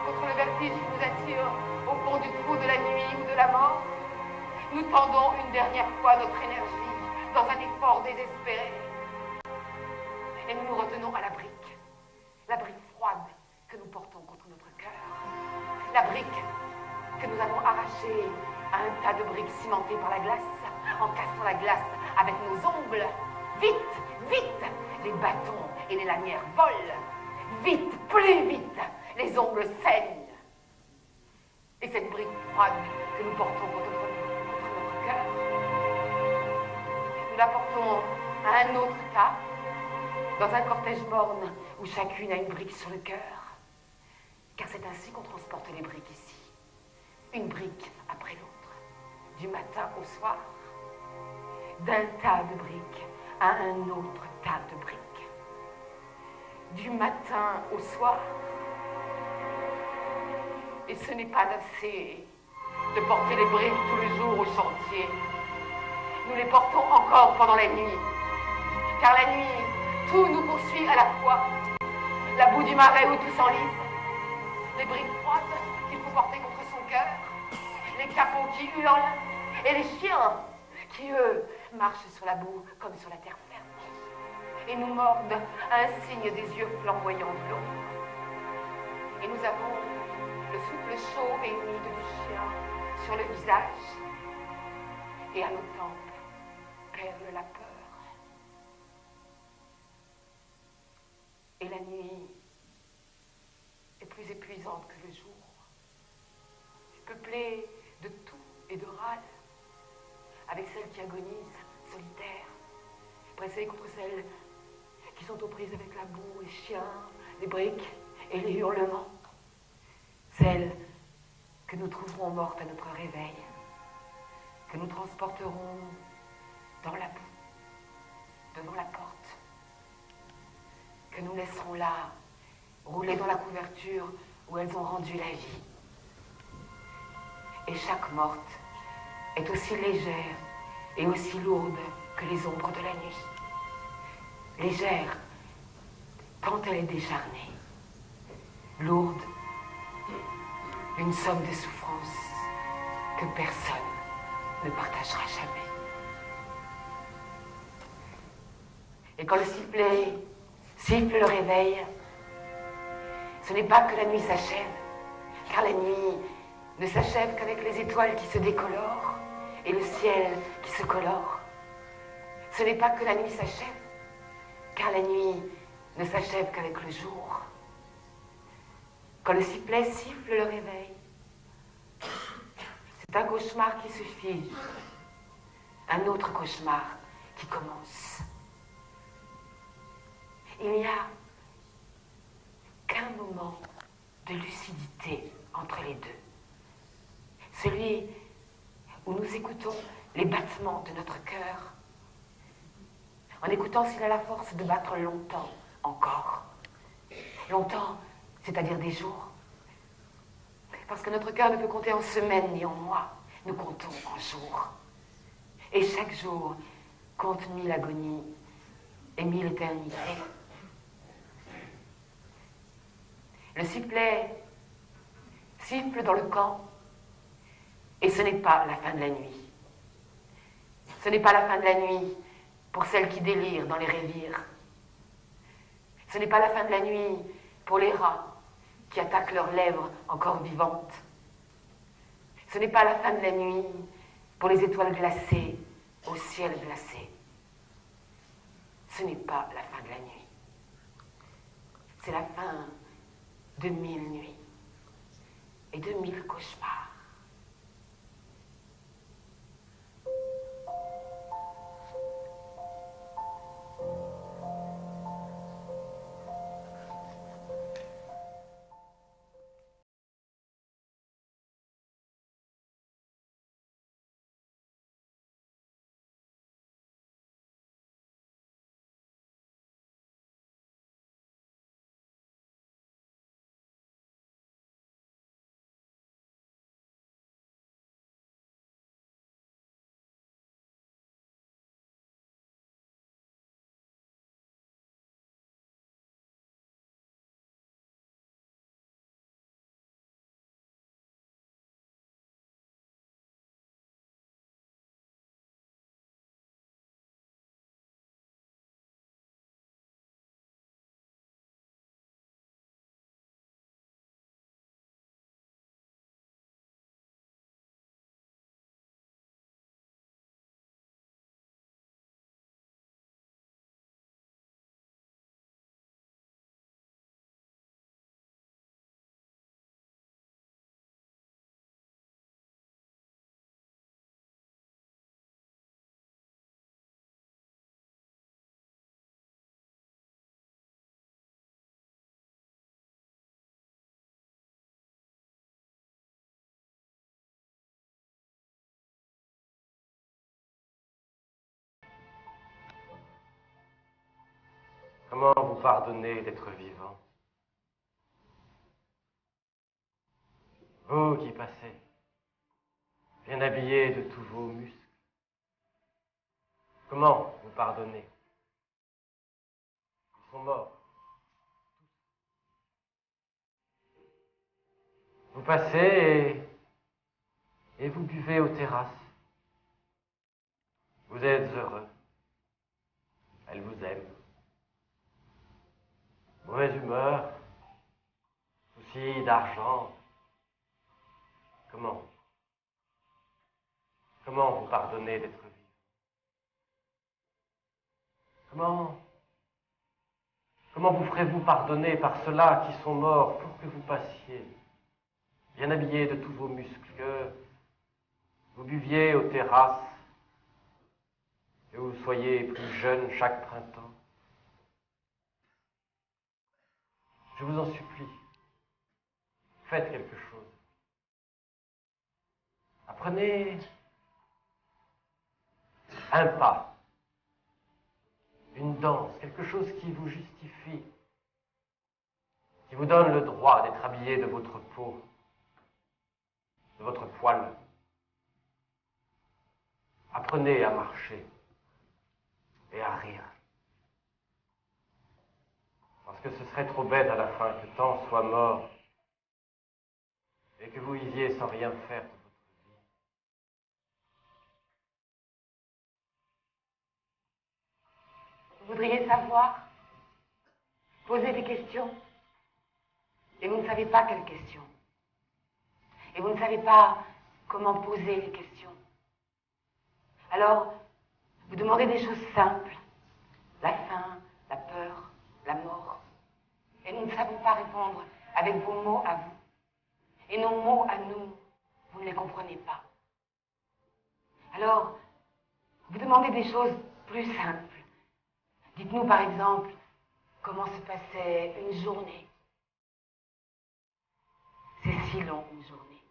contre le vertige qui nous attire au fond du trou de la nuit ou de la mort. Nous tendons une dernière fois notre énergie dans un effort désespéré. Et nous nous retenons à la brique froide que nous portons contre notre cœur. La brique que nous avons arrachée à un tas de briques cimentées par la glace, en cassant la glace avec nos ongles. Vite, vite, les bâtons et les lanières volent. Vite, plus vite, les ongles saignent. Et cette brique froide que nous portons contre notre cœur, nous la portons à un autre tas, dans un cortège morne où chacune a une brique sur le cœur. Car c'est ainsi qu'on transporte les briques ici. Une brique après l'autre, du matin au soir. D'un tas de briques à un autre tas de briques. Du matin au soir. Et ce n'est pas assez de porter les briques tous les jours au chantier. Nous les portons encore pendant la nuit. Car la nuit, tout nous poursuit à la fois. La boue du marais où tout s'enlise. Les briques froides qu'il faut porter contre son cœur. Les capots qui hurlent. Et les chiens qui, eux, marchent sur la boue comme sur la terre ferme. Et nous mordent à un signe des yeux flamboyants de l'eau. Et nous avons le souffle chaud et humide du chien sur le visage. Et à nos tempes perle la peur. Et la nuit est plus épuisante que le jour, peuplée de tout et de râles, avec celles qui agonisent, solitaires, pressées contre celles qui sont aux prises avec la boue, les chiens, les briques et les hurlements, celles que nous trouverons mortes à notre réveil, que nous transporterons dans la boue, devant la porte, que nous laisserons là, rouler dans la couverture où elles ont rendu la vie. Et chaque morte est aussi légère et aussi lourde que les ombres de la nuit. Légère quand elle est décharnée, lourde d'une somme de souffrances que personne ne partagera jamais. Et quand le sifflet siffle le réveil, ce n'est pas que la nuit s'achève, car la nuit ne s'achève qu'avec les étoiles qui se décolorent et le ciel qui se colore. Ce n'est pas que la nuit s'achève, car la nuit ne s'achève qu'avec le jour. Quand le sifflet siffle le réveil, c'est un cauchemar qui se fige, un autre cauchemar qui commence. Il n'y a qu'un moment de lucidité entre les deux. Celui où nous écoutons les battements de notre cœur en écoutant s'il a la force de battre longtemps encore. Longtemps, c'est-à-dire des jours. Parce que notre cœur ne peut compter en semaines ni en mois. Nous comptons en jours. Et chaque jour compte 1000 agonies et 1000 éternités. Le sifflet siffle dans le camp, et ce n'est pas la fin de la nuit. Ce n'est pas la fin de la nuit pour celles qui délirent dans les révires. Ce n'est pas la fin de la nuit pour les rats qui attaquent leurs lèvres encore vivantes. Ce n'est pas la fin de la nuit pour les étoiles glacées au ciel glacé. Ce n'est pas la fin de la nuit. C'est la fin de 1000 nuits et de 1000 cauchemars. Comment vous pardonner d'être vivant? Vous qui passez, bien habillés de tous vos muscles. Comment vous pardonner? Ils sont morts. Vous passez et vous buvez aux terrasses. Vous êtes heureux. Elle vous aime. Mauvaise humeur, souci d'argent. Comment vous pardonner d'être vivant? Comment vous ferez-vous pardonner par ceux-là qui sont morts pour que vous passiez, bien habillés de tous vos muscles, que vous buviez aux terrasses, que vous soyez plus jeunes chaque printemps? Je vous en supplie, faites quelque chose. Apprenez un pas, une danse, quelque chose qui vous justifie, qui vous donne le droit d'être habillé de votre peau, de votre poil. Apprenez à marcher et à rire. Parce que ce serait trop bête à la fin que tant soit mort et que vous viviez sans rien faire de votre vie. Vous voudriez savoir, poser des questions, et vous ne savez pas quelles questions. Et vous ne savez pas comment poser les questions. Alors, vous demandez des choses simples, la faim, la peur, la mort. Et nous ne savons pas répondre avec vos mots à vous. Et nos mots à nous, vous ne les comprenez pas. Alors, vous demandez des choses plus simples. Dites-nous par exemple, comment se passait une journée. C'est si long une journée,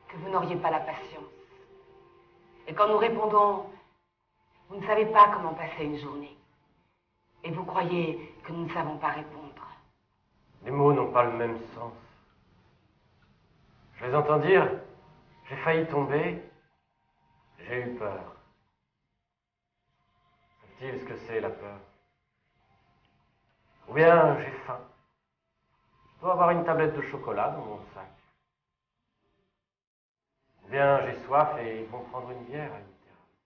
que vous n'auriez pas la patience. Et quand nous répondons, vous ne savez pas comment passer une journée. Et vous croyez que nous ne savons pas répondre? Les mots n'ont pas le même sens. Je les entends dire, j'ai failli tomber, j'ai eu peur. Savent-ils ce que c'est la peur? Ou bien j'ai faim. Je dois avoir une tablette de chocolat dans mon sac. Ou bien j'ai soif et ils vont prendre une bière à une terrasse.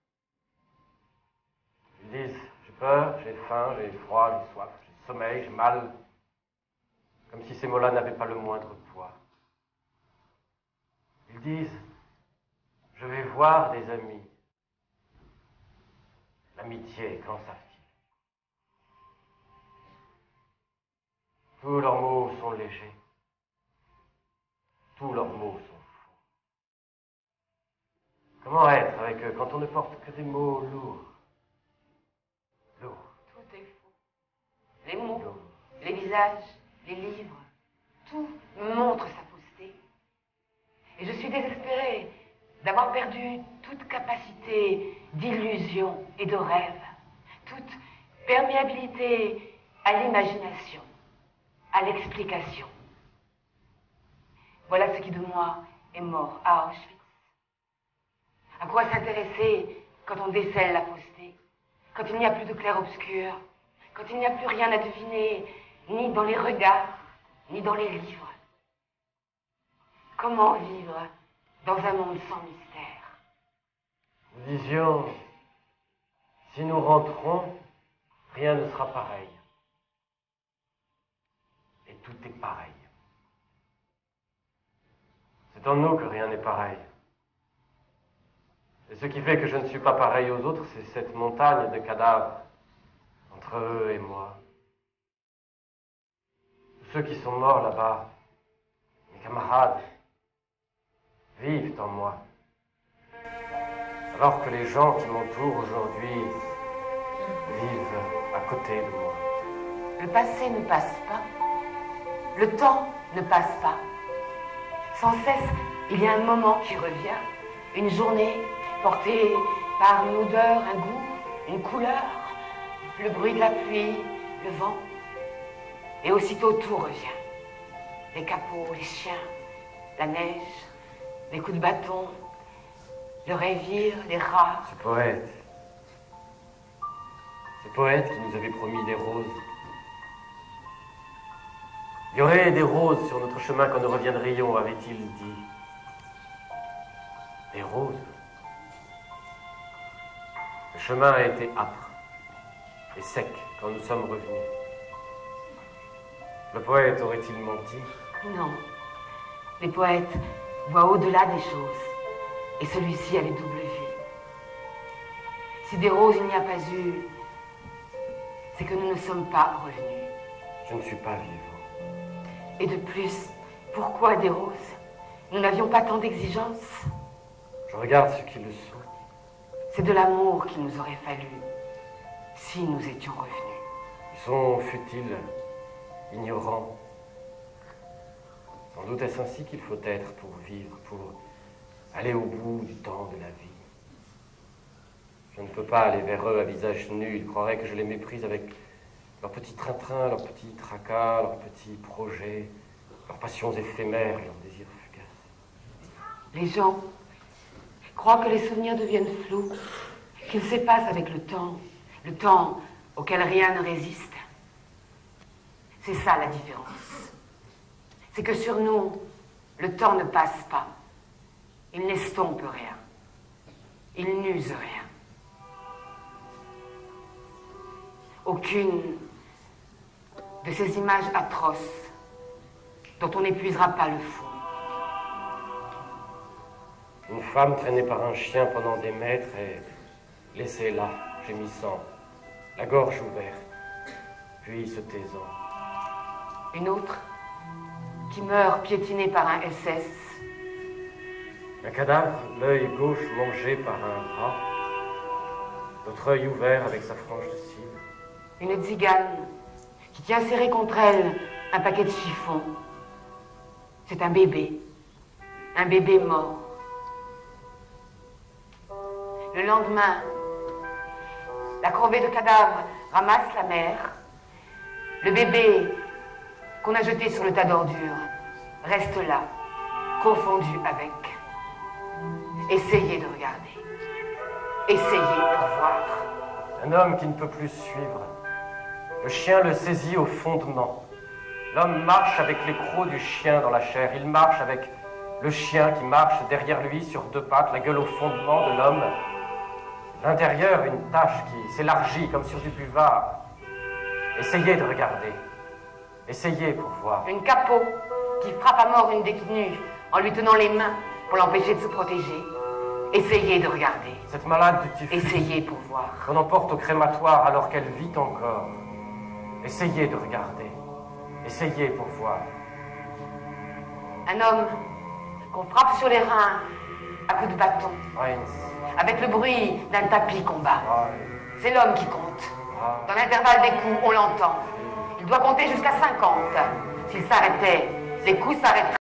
Ils disent, j'ai peur, j'ai faim, j'ai froid, j'ai soif, j'ai sommeil, j'ai mal. Comme si ces mots-là n'avaient pas le moindre poids. Ils disent, je vais voir des amis. L'amitié, qu'en savent-ils? Tous leurs mots sont légers. Tous leurs mots sont faux. Comment être avec eux quand on ne porte que des mots lourds? Lourds. Tout est faux. Les mots, les visages, les livres, tout me montre sa fausseté. Et je suis désespérée d'avoir perdu toute capacité d'illusion et de rêve, toute perméabilité à l'imagination, à l'explication. Voilà ce qui de moi est mort à Auschwitz. À quoi s'intéresser quand on décèle la fausseté, quand il n'y a plus de clair-obscur, quand il n'y a plus rien à deviner, ni dans les regards, ni dans les livres? Comment vivre dans un monde sans mystère? Nous disions, si nous rentrons, rien ne sera pareil. Et tout est pareil. C'est en nous que rien n'est pareil. Et ce qui fait que je ne suis pas pareil aux autres, c'est cette montagne de cadavres entre eux et moi. Ceux qui sont morts là-bas, mes camarades, vivent en moi. Alors que les gens qui m'entourent aujourd'hui vivent à côté de moi. Le passé ne passe pas. Le temps ne passe pas. Sans cesse, il y a un moment qui revient. Une journée portée par une odeur, un goût, une couleur, le bruit de la pluie, le vent. Et aussitôt tout revient. Les capots, les chiens, la neige, les coups de bâton, le révire, les rats. Ce poète qui nous avait promis des roses. Il y aurait des roses sur notre chemin quand nous reviendrions, avait-il dit. Des roses. Le chemin a été âpre et sec quand nous sommes revenus. Le poète aurait-il menti? Non. Les poètes voient au-delà des choses. Et celui-ci a les doubles vues. Si des roses il n'y a pas eu, c'est que nous ne sommes pas revenus. Je ne suis pas vivant. Et de plus, pourquoi des roses? Nous n'avions pas tant d'exigences. Je regarde ceux qui le sont. C'est de l'amour qu'il nous aurait fallu si nous étions revenus. Ils sont futiles, ignorants. Sans doute est-ce ainsi qu'il faut être pour vivre, pour aller au bout du temps de la vie. Je ne peux pas aller vers eux à visage nu. Ils croiraient que je les méprise avec leurs petits train-train, leurs petits tracas, leurs petits projets, leurs passions éphémères et leurs désirs fugaces. Les gens croient que les souvenirs deviennent flous, qu'ils s'effacent avec le temps auquel rien ne résiste. C'est ça la différence. C'est que sur nous, le temps ne passe pas. Il n'estompe rien. Il n'use rien. Aucune de ces images atroces dont on n'épuisera pas le fond. Une femme traînée par un chien pendant des mètres et laissée là, gémissant, la gorge ouverte, puis se taisant. Une autre qui meurt piétinée par un SS. Un cadavre, l'œil gauche mangé par un rat, l'autre œil ouvert avec sa frange de cils. Une tzigane qui tient serré contre elle un paquet de chiffons. C'est un bébé mort. Le lendemain, la corvée de cadavres ramasse la mère. Le bébé qu'on a jeté sur le tas d'ordures reste là, confondu avec. Essayez de regarder. Essayez pour voir. Un homme qui ne peut plus suivre. Le chien le saisit au fondement. L'homme marche avec les crocs du chien dans la chair. Il marche avec le chien qui marche derrière lui sur deux pattes, la gueule au fondement de l'homme. L'intérieur, une tache qui s'élargit comme sur du buvard. Essayez de regarder. Essayez pour voir. Une capot qui frappe à mort une détenue en lui tenant les mains pour l'empêcher de se protéger. Essayez de regarder. Cette malade du typhus. Essayez pour voir. Qu'on emporte au crématoire alors qu'elle vit encore. Essayez de regarder. Essayez pour voir. Un homme qu'on frappe sur les reins à coups de bâton. Heinz. Avec le bruit d'un tapis qu'on bat. C'est l'homme qui compte. Ah. Dans l'intervalle des coups, on l'entend. Il doit compter jusqu'à 50. S'il s'arrêtait, les coups s'arrêteraient.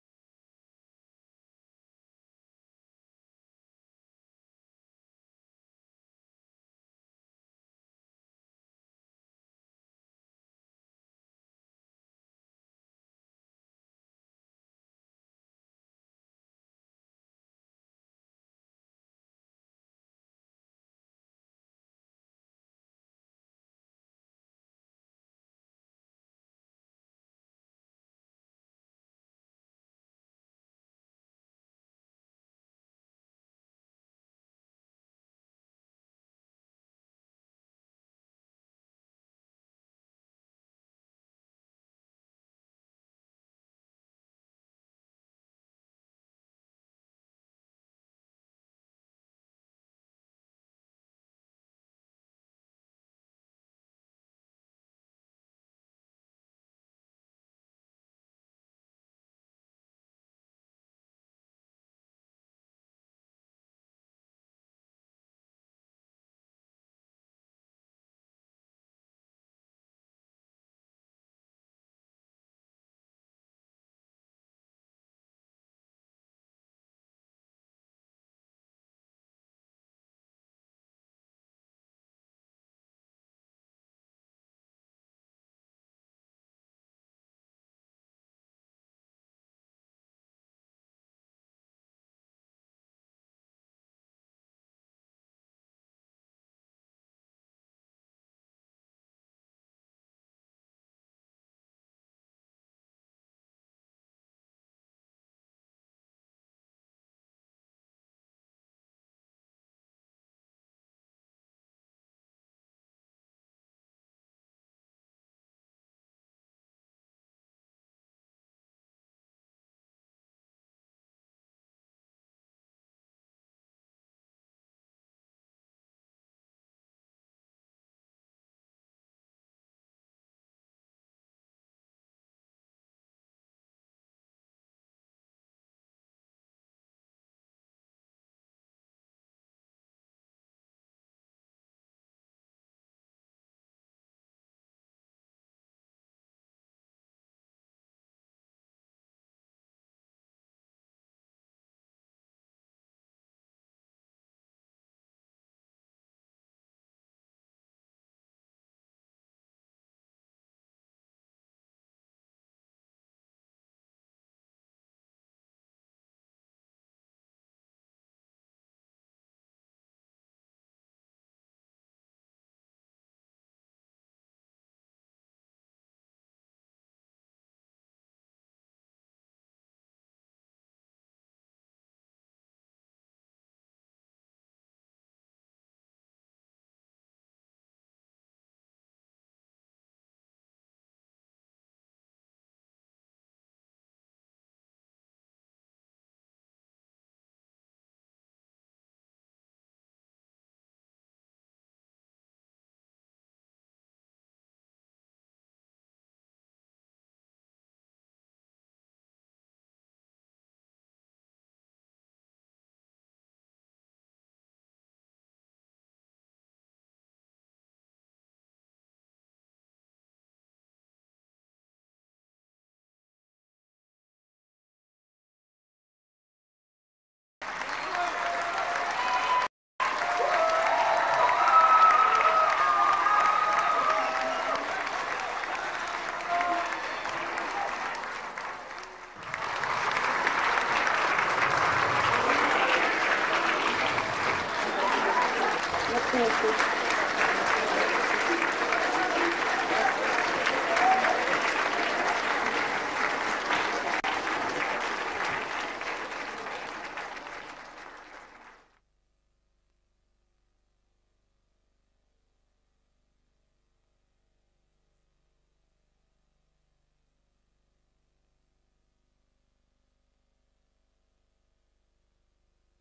beaucoup.